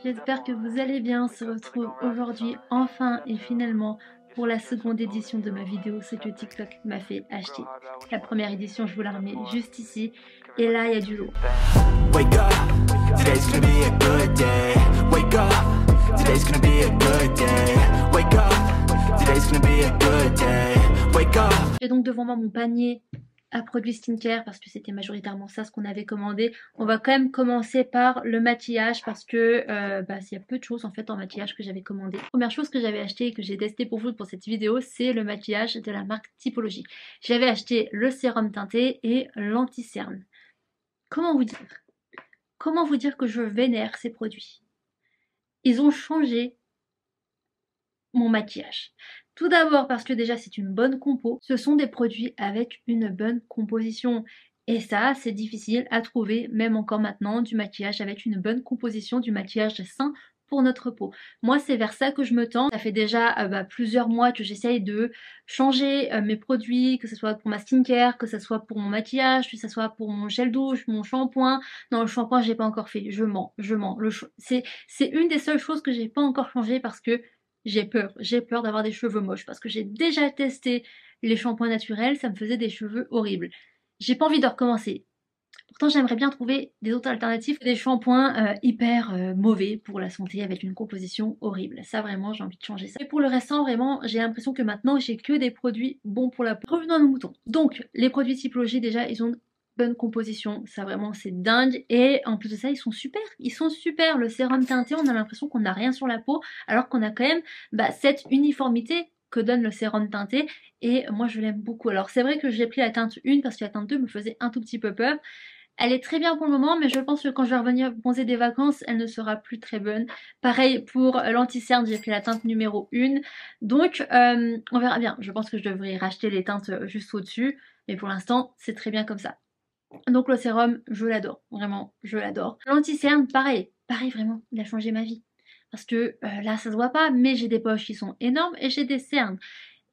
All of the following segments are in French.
J'espère que vous allez bien. On se retrouve aujourd'hui enfin et finalement pour la seconde édition de ma vidéo ce que TikTok m'a fait acheter. La première édition, je vous la remets juste ici et là il y a du lourd. Wake up, today's gonna be a good day. Wake up, today's gonna be a good day. Wake up, today's gonna be a good day. Wake up. J'ai donc devant moi mon panier à produits skincare parce que c'était majoritairement ça ce qu'on avait commandé. On va quand même commencer par le maquillage parce que il y a peu de choses en fait en maquillage que j'avais commandé. Première chose que j'avais acheté et que j'ai testé pour vous pour cette vidéo, c'est le maquillage de la marque Typologie. J'avais acheté le sérum teinté et l'anti-cerne. Comment vous dire? Comment vous dire que je vénère ces produits? Ils ont changé mon maquillage. Tout d'abord parce que déjà c'est une bonne compo, ce sont des produits avec une bonne composition et ça c'est difficile à trouver même encore maintenant du maquillage avec une bonne composition, du maquillage sain pour notre peau. Moi c'est vers ça que je me tends, ça fait déjà plusieurs mois que j'essaye de changer mes produits, que ce soit pour ma skincare, que ce soit pour mon maquillage, que ce soit pour mon gel douche, mon shampoing. Non, le shampoing j'ai pas encore fait, je mens. C'est une des seules choses que j'ai pas encore changé parce que j'ai peur d'avoir des cheveux moches parce que j'ai déjà testé les shampoings naturels, ça me faisait des cheveux horribles. J'ai pas envie de recommencer. Pourtant j'aimerais bien trouver des autres alternatives, des shampoings hyper mauvais pour la santé avec une composition horrible. Ça vraiment j'ai envie de changer ça. Et pour le restant vraiment j'ai l'impression que maintenant j'ai que des produits bons pour la peau. Revenons à nos moutons. Donc les produits Typologie déjà ils ont bonne composition, ça vraiment c'est dingue et en plus de ça ils sont super, le sérum teinté on a l'impression qu'on n'a rien sur la peau alors qu'on a quand même cette uniformité que donne le sérum teinté et moi je l'aime beaucoup. Alors c'est vrai que j'ai pris la teinte 1 parce que la teinte 2 me faisait un tout petit peu peur. Elle est très bien pour le moment mais je pense que quand je vais revenir bronzer des vacances elle ne sera plus très bonne. Pareil pour l'anti-cerne, j'ai pris la teinte numéro 1 donc on verra bien. Je pense que je devrais racheter les teintes juste au dessus mais pour l'instant c'est très bien comme ça. Donc le sérum, je l'adore, vraiment, je l'adore. L'anti-cerne, pareil, vraiment, il a changé ma vie. Parce que là, ça se voit pas, mais j'ai des poches qui sont énormes et j'ai des cernes.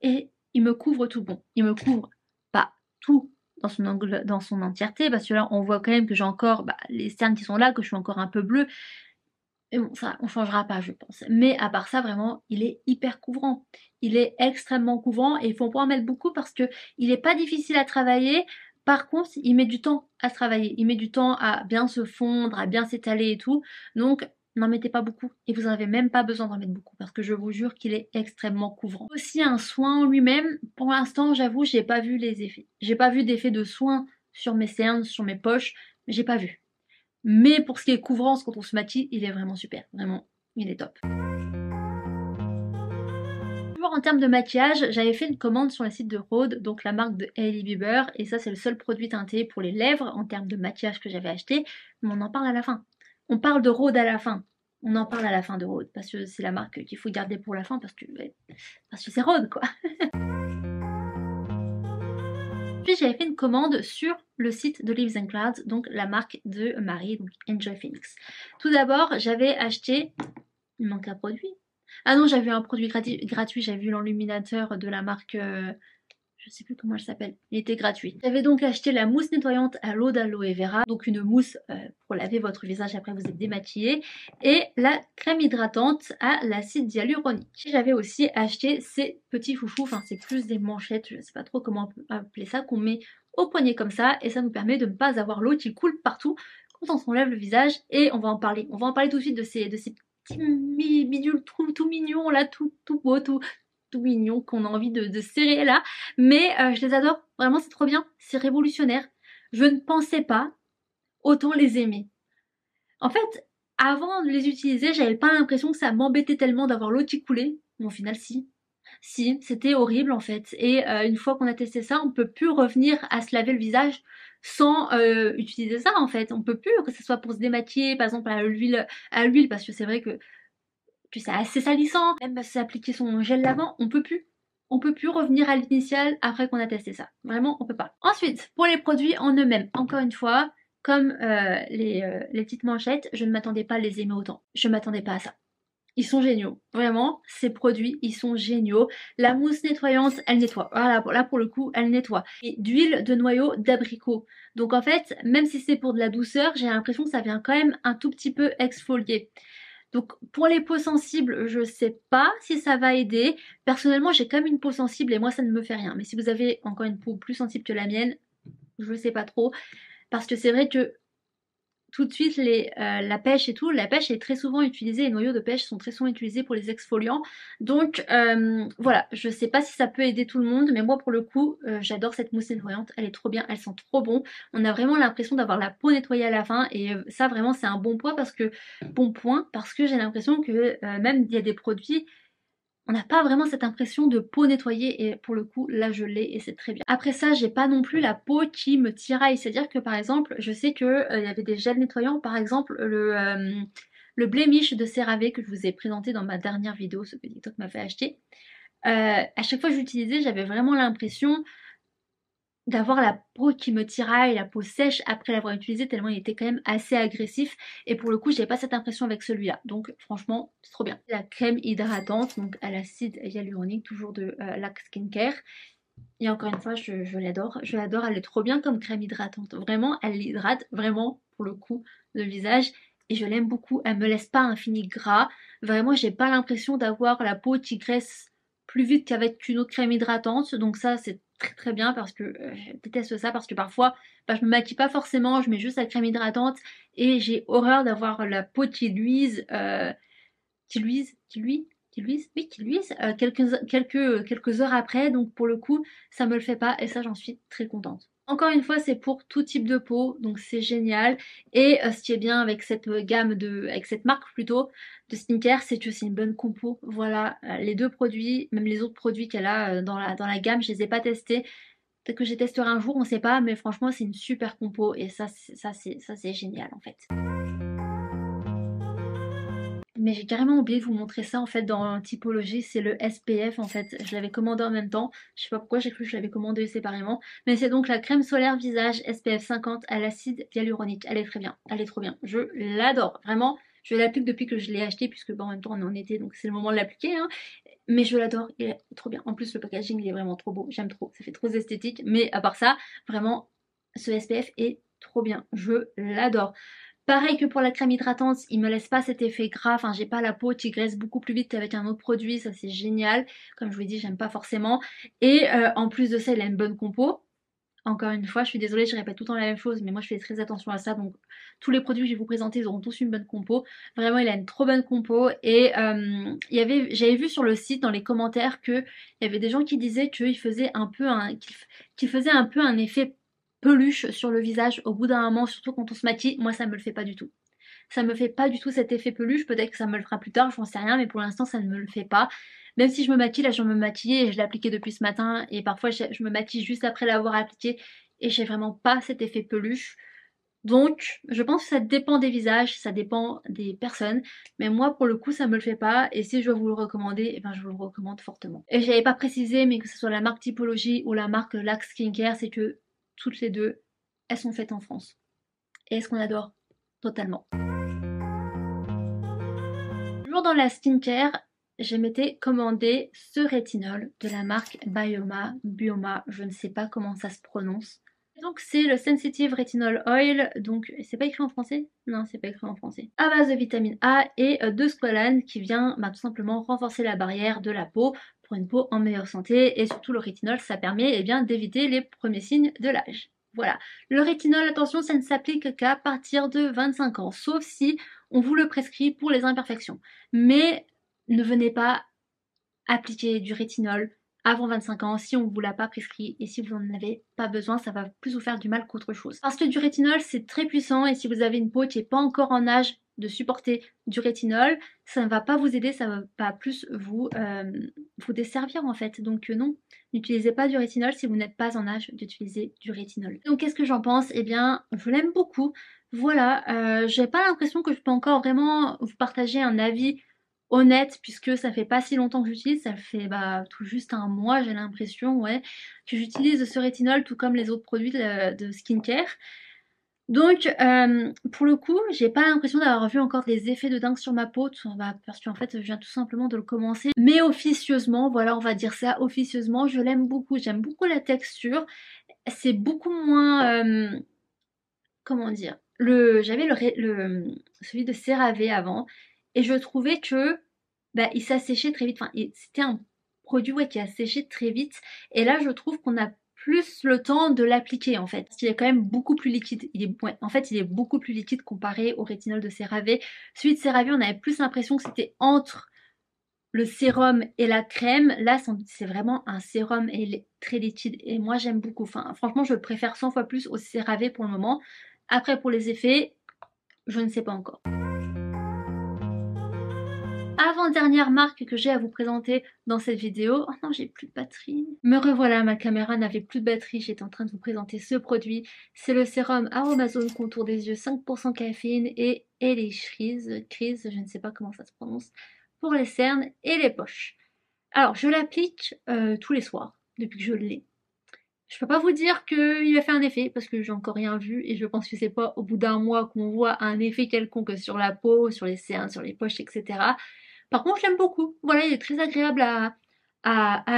Et il me couvre tout bon. Il me couvre pas tout dans son entièreté, parce que là, on voit quand même que j'ai encore les cernes qui sont là, que je suis encore un peu bleue. Et bon, ça, on changera pas, je pense. Mais à part ça, vraiment, il est hyper couvrant. Il est extrêmement couvrant et il faut pas en mettre beaucoup parce que il est pas difficile à travailler. Par contre, il met du temps à travailler. Il met du temps à bien se fondre, à bien s'étaler et tout. Donc, n'en mettez pas beaucoup. Et vous n'avez même pas besoin d'en mettre beaucoup parce que je vous jure qu'il est extrêmement couvrant. Aussi, un soin en lui-même, pour l'instant, j'avoue, j'ai pas vu les effets. J'ai pas vu d'effet de soin sur mes cernes, sur mes poches. J'ai pas vu. Mais pour ce qui est couvrance quand on se maquille, il est vraiment super. Vraiment, il est top. Toujours en termes de maquillage, j'avais fait une commande sur le site de Rhode, donc la marque de Hailey Bieber. Et ça, c'est le seul produit teinté pour les lèvres en termes de maquillage que j'avais acheté. Mais on en parle à la fin. On parle de Rhode à la fin. On en parle à la fin de Rhode. Parce que c'est la marque qu'il faut garder pour la fin. Parce que c'est Rhode, quoi. Puis j'avais fait une commande sur le site de Leaves and Clouds, donc la marque de Marie, donc Enjoy Phoenix. Tout d'abord, j'avais acheté... Il manque un produit. Ah non, j'avais un produit gratuit, j'avais vu l'enluminateur de la marque... je sais plus comment elle s'appelle, il était gratuit. J'avais donc acheté la mousse nettoyante à l'eau d'aloe vera, donc une mousse pour laver votre visage après vous êtes démaquillé, et la crème hydratante à l'acide hyaluronique. J'avais aussi acheté ces petits foufous, enfin c'est plus des manchettes, je sais pas trop comment on peut appeler ça, qu'on met au poignet comme ça, et ça nous permet de ne pas avoir l'eau qui coule partout quand on s'enlève le visage, et on va en parler. On va en parler tout de suite de ces petits bidules tout mignons là, tout beau, tout mignon qu'on a envie de serrer là, mais je les adore, vraiment c'est trop bien, c'est révolutionnaire. Je ne pensais pas autant les aimer. En fait, avant de les utiliser, j'avais pas l'impression que ça m'embêtait tellement d'avoir l'eau qui coulait, mais au final si. Si, c'était horrible en fait. Et une fois qu'on a testé ça, on peut plus revenir à se laver le visage sans utiliser ça en fait. On peut plus, que ce soit pour se démaquiller, par exemple à l'huile, parce que c'est vrai que c'est assez salissant, même s'appliquer son gel lavant, on peut plus. On peut plus revenir à l'initial après qu'on a testé ça. Vraiment, on peut pas. Ensuite, pour les produits en eux-mêmes, encore une fois, comme les petites manchettes, je ne m'attendais pas à les aimer autant. Je m'attendais pas à ça. Ils sont géniaux. Vraiment, ces produits, ils sont géniaux. La mousse nettoyante, elle nettoie. Voilà, là pour le coup, elle nettoie. Et d'huile de noyau d'abricot. Donc en fait, même si c'est pour de la douceur, j'ai l'impression que ça vient quand même un tout petit peu exfolier. Donc pour les peaux sensibles, je sais pas si ça va aider. Personnellement, j'ai quand même une peau sensible et moi ça ne me fait rien. Mais si vous avez encore une peau plus sensible que la mienne, je sais pas trop. Parce que c'est vrai que tout de suite la pêche et tout, la pêche est très souvent utilisée, les noyaux de pêche sont très souvent utilisés pour les exfoliants. Donc voilà, je sais pas si ça peut aider tout le monde, mais moi pour le coup, j'adore cette mousse nettoyante, elle est trop bien, elle sent trop bon. On a vraiment l'impression d'avoir la peau nettoyée à la fin et ça vraiment c'est un bon point parce que j'ai l'impression que même il y a des produits, on n'a pas vraiment cette impression de peau nettoyée et pour le coup là je l'ai et c'est très bien. Après ça j'ai pas non plus la peau qui me tiraille, c'est à dire que par exemple je sais que il y avait des gels nettoyants, par exemple le Blemish de CeraVe que je vous ai présenté dans ma dernière vidéo, ce que TikTok m'a fait acheter. À chaque fois que j'utilisais j'avais vraiment l'impression d'avoir la peau qui me tiraille, la peau sèche après l'avoir utilisé tellement il était quand même assez agressif et pour le coup j'ai pas cette impression avec celui-là, donc franchement c'est trop bien. La crème hydratante donc à l'acide hyaluronique toujours de LAC Skincare et encore une fois je l'adore, elle est trop bien comme crème hydratante, vraiment elle hydrate vraiment pour le coup le visage et je l'aime beaucoup, elle me laisse pas un fini gras, vraiment j'ai pas l'impression d'avoir la peau qui graisse plus vite qu'avec une autre crème hydratante, donc ça c'est très très bien parce que je déteste ça parce que parfois je me maquille pas forcément, je mets juste la crème hydratante et j'ai horreur d'avoir la peau qui luise, qui luise quelques heures après, donc pour le coup ça me le fait pas et ça j'en suis très contente. Encore une fois c'est pour tout type de peau donc c'est génial et ce qui est bien avec cette gamme avec cette marque plutôt de skincare c'est que c'est une bonne compo. Voilà les deux produits, même les autres produits qu'elle a dans la gamme je les ai pas testés. Peut-être que je les testerai un jour, on sait pas, mais franchement c'est une super compo et ça c'est génial en fait. Mais j'ai carrément oublié de vous montrer ça en fait dans Typologie, c'est le SPF en fait, je l'avais commandé en même temps, je sais pas pourquoi j'ai cru que je l'avais commandé séparément, mais c'est donc la crème solaire visage SPF 50 à l'acide hyaluronique, elle est très bien, elle est trop bien, je l'adore, vraiment, je l'applique depuis que je l'ai acheté puisque en même temps on est en été donc c'est le moment de l'appliquer, hein. Mais je l'adore, il est trop bien, en plus le packaging il est vraiment trop beau, j'aime trop, ça fait trop esthétique, mais à part ça, vraiment ce SPF est trop bien, je l'adore. Pareil que pour la crème hydratante, il me laisse pas cet effet gras, enfin j'ai pas la peau qui graisse beaucoup plus vite qu'avec un autre produit, ça c'est génial. Comme je vous ai dit, j'aime pas forcément. Et en plus de ça, il a une bonne compo. Encore une fois, je suis désolée, je répète tout le temps la même chose, mais moi je fais très attention à ça. Donc tous les produits que je vais vous présenter, ils auront tous une bonne compo. Vraiment, il a une trop bonne compo. Et j'avais vu sur le site, dans les commentaires, qu'il y avait des gens qui disaient qu'il faisait un peu qu'il faisait un peu un effet peluche sur le visage au bout d'un moment, surtout quand on se maquille. Moi, ça me le fait pas du tout. Ça me fait pas du tout cet effet peluche. Peut-être que ça me le fera plus tard, j'en sais rien, mais pour l'instant, ça ne me le fait pas. Même si je me maquille, là je me maquiller et je l'ai appliqué depuis ce matin et parfois je me maquille juste après l'avoir appliqué et j'ai vraiment pas cet effet peluche. Donc je pense que ça dépend des visages, ça dépend des personnes, mais moi pour le coup ça me le fait pas et si je dois vous le recommander, eh ben, je vous le recommande fortement. Et j'avais pas précisé mais que ce soit la marque Typologie ou la marque LAC Skincare, c'est que toutes les deux elles sont faites en France et ce qu'on adore totalement. Toujours dans la skincare, je m'étais commandé ce rétinol de la marque Bioma, je ne sais pas comment ça se prononce. Donc c'est le Sensitive Retinol Oil, donc c'est pas écrit en français? Non, c'est pas écrit en français. À base de vitamine A et de squalane qui vient tout simplement renforcer la barrière de la peau pour une peau en meilleure santé et surtout le rétinol ça permet bien d'éviter les premiers signes de l'âge. Voilà. Le rétinol, attention, ça ne s'applique qu'à partir de 25 ans, sauf si on vous le prescrit pour les imperfections. Mais ne venez pas appliquer du rétinol avant 25 ans si on ne vous l'a pas prescrit et si vous n'en avez pas besoin, ça va plus vous faire du mal qu'autre chose. Parce que du rétinol c'est très puissant et si vous avez une peau qui n'est pas encore en âge de supporter du rétinol, ça ne va pas vous aider, ça va plus vous desservir en fait. Donc non, n'utilisez pas du rétinol si vous n'êtes pas en âge d'utiliser du rétinol. Donc qu'est-ce que j'en pense? Eh bien, je l'aime beaucoup. Voilà, j'ai pas l'impression que je peux encore vraiment vous partager un avis honnête puisque ça fait pas si longtemps que j'utilise, ça fait tout juste un mois j'ai l'impression, ouais, que j'utilise ce rétinol tout comme les autres produits de skincare. Donc pour le coup j'ai pas l'impression d'avoir vu encore des effets de dingue sur ma peau, parce qu'en fait je viens tout simplement de le commencer. Mais officieusement, voilà on va dire ça, officieusement je l'aime beaucoup, j'aime beaucoup la texture, c'est beaucoup moins, comment dire, j'avais celui de CeraVe avant et je trouvais que il s'asséchait très vite. Enfin, c'était un produit qui a séché très vite. Et là, je trouve qu'on a plus le temps de l'appliquer en fait. Parce qu'il est quand même beaucoup plus liquide. En fait, il est beaucoup plus liquide comparé au rétinol de CeraVe. Celui de CeraVe, on avait plus l'impression que c'était entre le sérum et la crème. Là, c'est vraiment un sérum et il est très liquide. Et moi, j'aime beaucoup. Enfin, franchement, je le préfère 100 fois plus au CeraVe pour le moment. Après, pour les effets, je ne sais pas encore. Avant-dernière marque que j'ai à vous présenter dans cette vidéo. Oh non, j'ai plus de batterie. Me revoilà, ma caméra n'avait plus de batterie. J'étais en train de vous présenter ce produit. C'est le sérum Aromazone Contour des yeux 5% caféine et Elishriz, je ne sais pas comment ça se prononce, pour les cernes et les poches. Alors, je l'applique tous les soirs depuis que je l'ai. Je peux pas vous dire qu'il a fait un effet parce que j'ai encore rien vu et je pense que c'est pas au bout d'un mois qu'on voit un effet quelconque sur la peau, sur les cernes, sur les poches, etc. Par contre, je l'aime beaucoup. Voilà, il est très agréable à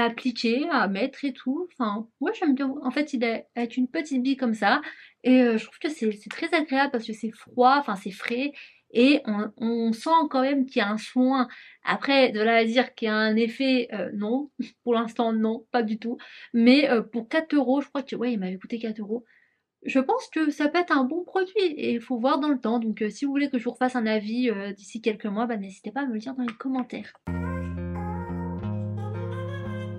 appliquer, à mettre et tout. Enfin, ouais, j'aime bien. En fait, il est avec une petite bille comme ça. Et je trouve que c'est très agréable parce que c'est froid, enfin c'est frais. Et on sent quand même qu'il y a un soin. Après, de là à dire qu'il y a un effet, non. Pour l'instant, non, pas du tout. Mais pour 4 euros, je crois que, ouais, il m'avait coûté 4 euros. Je pense que ça peut être un bon produit et il faut voir dans le temps. Donc si vous voulez que je vous refasse un avis d'ici quelques mois, n'hésitez pas à me le dire dans les commentaires.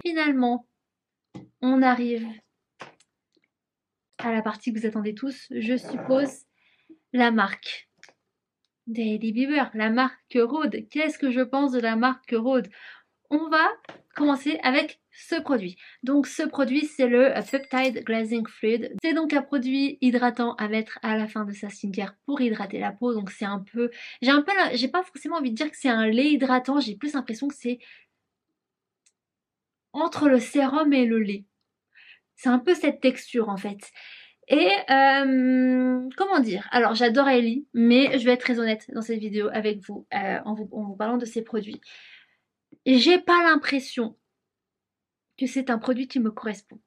Finalement, on arrive à la partie que vous attendez tous, je suppose, la marque d'Hailey Bieber, la marque Rhode. Qu'est-ce que je pense de la marque Rhode? On va commencer avec ce produit. Donc ce produit, c'est le Peptide Glazing Fluid. C'est donc un produit hydratant à mettre à la fin de sa skincare pour hydrater la peau. Donc c'est un peu... J'ai pas forcément envie de dire que c'est un lait hydratant, j'ai plus l'impression que c'est entre le sérum et le lait. C'est un peu cette texture en fait. Et comment dire? Alors j'adore Hailey, mais je vais être très honnête dans cette vidéo avec vous, en vous parlant de ces produits. J'ai pas l'impression que c'est un produit qui me correspond.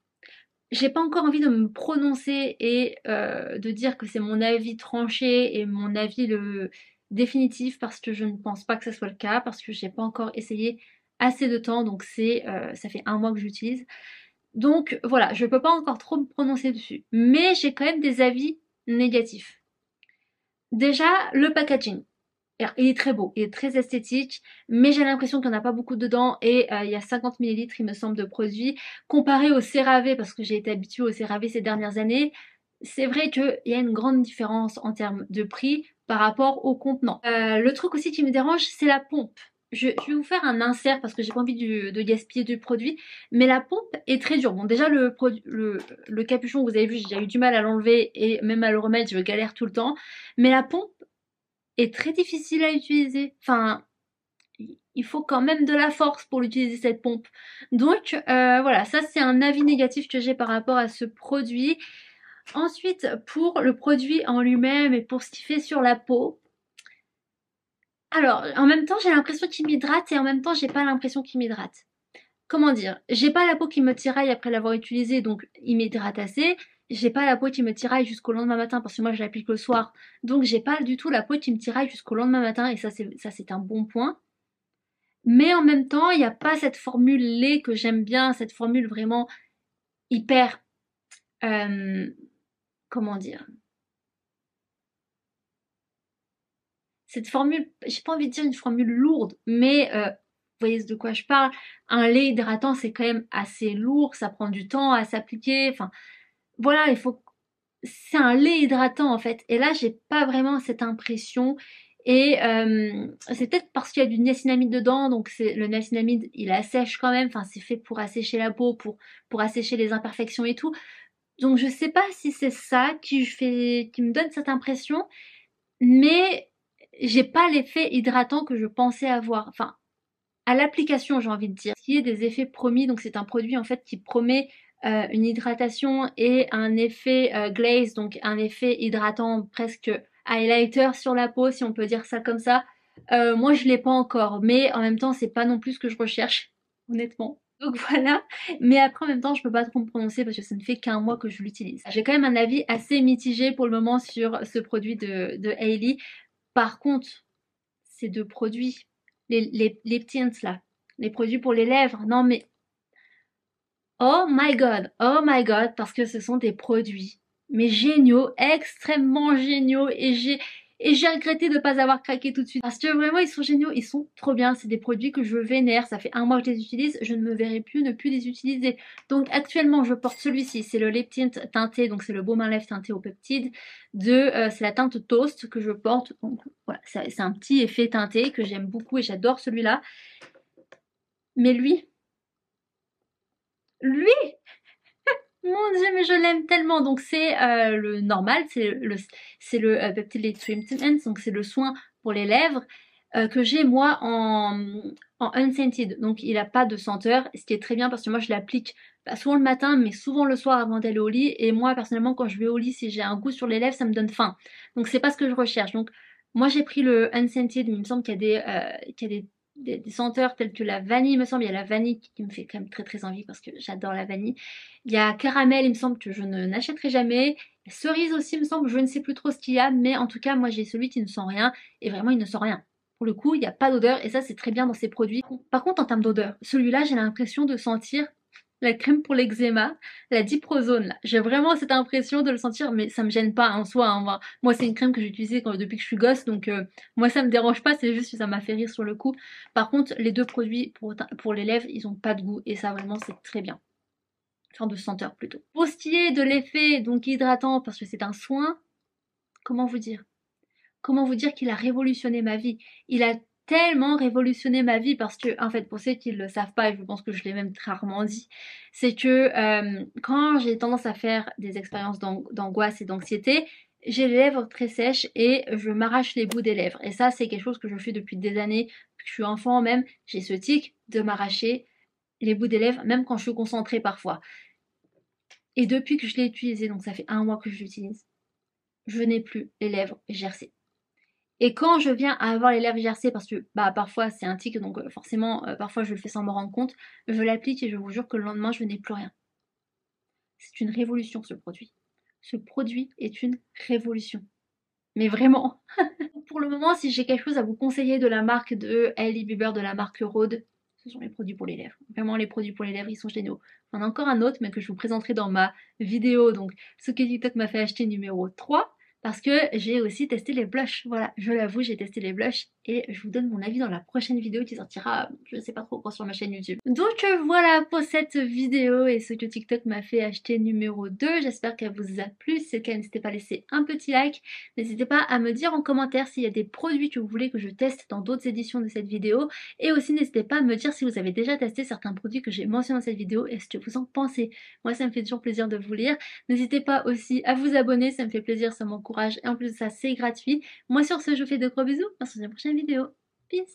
J'ai pas encore envie de me prononcer et de dire que c'est mon avis tranché et mon avis le définitif parce que je ne pense pas que ce soit le cas, parce que j'ai pas encore essayé assez de temps, donc ça fait un mois que j'utilise. Donc voilà, je peux pas encore trop me prononcer dessus. Mais j'ai quand même des avis négatifs. Déjà, le packaging. Alors, il est très beau, il est très esthétique, mais j'ai l'impression qu'il n'y en a pas beaucoup dedans et il y a 50 ml il me semble de produits. Comparé au CeraVe, parce que j'ai été habituée au CeraVe ces dernières années, c'est vrai qu'il y a une grande différence en termes de prix par rapport au contenant. Le truc aussi qui me dérange, c'est la pompe. Je vais vous faire un insert parce que j'ai pas envie de gaspiller du produit, mais la pompe est très dure. Bon, déjà le capuchon, vous avez vu, j'ai eu du mal à l'enlever et même à le remettre, je galère tout le temps. Mais la pompe est très difficile à utiliser. Enfin, il faut quand même de la force pour l'utiliser cette pompe. Donc voilà, ça c'est un avis négatif que j'ai par rapport à ce produit. Ensuite, pour le produit en lui-même et pour ce qu'il fait sur la peau, alors en même temps j'ai l'impression qu'il m'hydrate et en même temps j'ai pas l'impression qu'il m'hydrate. Comment dire? J'ai pas la peau qui me tiraille après l'avoir utilisé, donc il m'hydrate assez. J'ai pas la peau qui me tiraille jusqu'au lendemain matin parce que moi je l'applique le soir. Donc j'ai pas du tout la peau qui me tiraille jusqu'au lendemain matin et ça c'est un bon point. Mais en même temps, il n'y a pas cette formule lait que j'aime bien, cette formule vraiment hyper comment dire? Cette formule, j'ai pas envie de dire une formule lourde, mais vous voyez de quoi je parle. Un lait hydratant, c'est quand même assez lourd, ça prend du temps à s'appliquer. Enfin, voilà, c'est un lait hydratant en fait. Et là, j'ai pas vraiment cette impression. Et c'est peut-être parce qu'il y a du niacinamide dedans, donc le niacinamide, il assèche quand même. Enfin, c'est fait pour assécher la peau, pour assécher les imperfections et tout. Donc je sais pas si c'est ça qui me donne cette impression, mais j'ai pas l'effet hydratant que je pensais avoir. Enfin, à l'application, j'ai envie de dire. Ce qui est des effets promis, donc c'est un produit en fait qui promet une hydratation et un effet glaze, donc un effet hydratant presque highlighter sur la peau, si on peut dire ça comme ça. Moi, je l'ai pas encore, mais en même temps, c'est pas non plus ce que je recherche, honnêtement. Donc voilà, mais après en même temps je peux pas trop me prononcer parce que ça ne fait qu'un mois que je l'utilise. J'ai quand même un avis assez mitigé pour le moment sur ce produit de Hailey. Par contre, ces deux produits, les tints là, les produits pour les lèvres. Non mais oh my god, parce que ce sont des produits, mais géniaux, extrêmement géniaux, et j'ai regretté de ne pas avoir craqué tout de suite. Parce que vraiment, ils sont géniaux, ils sont trop bien. C'est des produits que je vénère. Ça fait un mois que je les utilise, je ne me verrai plus ne plus les utiliser. Donc actuellement, je porte celui-ci. C'est le lip tint teinté, donc c'est le baume à lèvres teinté au peptide. C'est la teinte Toast que je porte. Donc voilà, c'est un petit effet teinté que j'aime beaucoup et j'adore celui-là. Mais lui, mon dieu, mais je l'aime tellement. Donc c'est le normal, c'est le Peptide Treatment, donc c'est le soin pour les lèvres que j'ai moi en unscented. Donc il n'a pas de senteur, ce qui est très bien parce que moi je l'applique souvent le matin, mais souvent le soir avant d'aller au lit. Et moi personnellement, quand je vais au lit, si j'ai un goût sur les lèvres, ça me donne faim. Donc c'est pas ce que je recherche. Donc moi j'ai pris le unscented, mais il me semble qu'il y a des senteurs telles que la vanille, il me semble. Il y a la vanille qui me fait quand même très très envie parce que j'adore la vanille. Il y a caramel, il me semble que je n'achèterai jamais. Cerise aussi, il me semble, je ne sais plus trop ce qu'il y a, mais en tout cas, moi j'ai celui qui ne sent rien, et vraiment il ne sent rien. Pour le coup, il n'y a pas d'odeur, et ça c'est très bien dans ces produits. Par contre, en termes d'odeur, celui-là, j'ai l'impression de sentir la crème pour l'eczéma, la Diprozone là. J'ai vraiment cette impression de le sentir, mais ça me gêne pas en soi. Hein. Moi, c'est une crème que j'ai utilisée depuis que je suis gosse, donc moi ça me dérange pas, c'est juste que ça m'a fait rire sur le coup. Par contre, les deux produits pour les lèvres, ils ont pas de goût, et ça vraiment c'est très bien. Enfin de senteur plutôt. Pour ce qui est de l'effet donc hydratant, parce que c'est un soin, comment vous dire qu'il a révolutionné ma vie. Il a tellement révolutionné ma vie parce que, en fait, pour ceux qui ne le savent pas, et je pense que je l'ai même très rarement dit, c'est que quand j'ai tendance à faire des expériences d'angoisse et d'anxiété, j'ai les lèvres très sèches et je m'arrache les bouts des lèvres. Et ça, c'est quelque chose que je fais depuis des années, depuis que je suis enfant même. J'ai ce tic de m'arracher les bouts des lèvres, même quand je suis concentrée parfois. Et depuis que je l'ai utilisé, donc ça fait un mois que je l'utilise, je n'ai plus les lèvres gercées. Et quand je viens à avoir les lèvres gercées, parce que parfois c'est un tic, donc forcément parfois je le fais sans me rendre compte, je l'applique et je vous jure que le lendemain je n'ai plus rien. C'est une révolution ce produit. Ce produit est une révolution. Mais vraiment. Pour le moment, si j'ai quelque chose à vous conseiller de la marque de Hailey Bieber, de la marque Rhode, ce sont les produits pour les lèvres. Vraiment, les produits pour les lèvres, ils sont géniaux. Il y en a encore un autre, mais que je vous présenterai dans ma vidéo. Donc, ce que TikTok m'a fait acheter numéro 3. Parce que j'ai aussi testé les blushs. Voilà, je l'avoue, j'ai testé les blushs. Et je vous donne mon avis dans la prochaine vidéo qui sortira, je ne sais pas trop quand, sur ma chaîne YouTube. Donc voilà pour cette vidéo et ce que TikTok m'a fait acheter numéro 2. J'espère qu'elle vous a plu. Si c'est le cas, n'hésitez pas à laisser un petit like. N'hésitez pas à me dire en commentaire s'il y a des produits que vous voulez que je teste dans d'autres éditions de cette vidéo. Et aussi n'hésitez pas à me dire si vous avez déjà testé certains produits que j'ai mentionnés dans cette vidéo et ce que vous en pensez. Moi ça me fait toujours plaisir de vous lire. N'hésitez pas aussi à vous abonner, ça me fait plaisir, ça m'encourage. Et en plus de ça, c'est gratuit. Moi sur ce, je vous fais de gros bisous. On se retrouve dans la prochaine vidéo. Peace!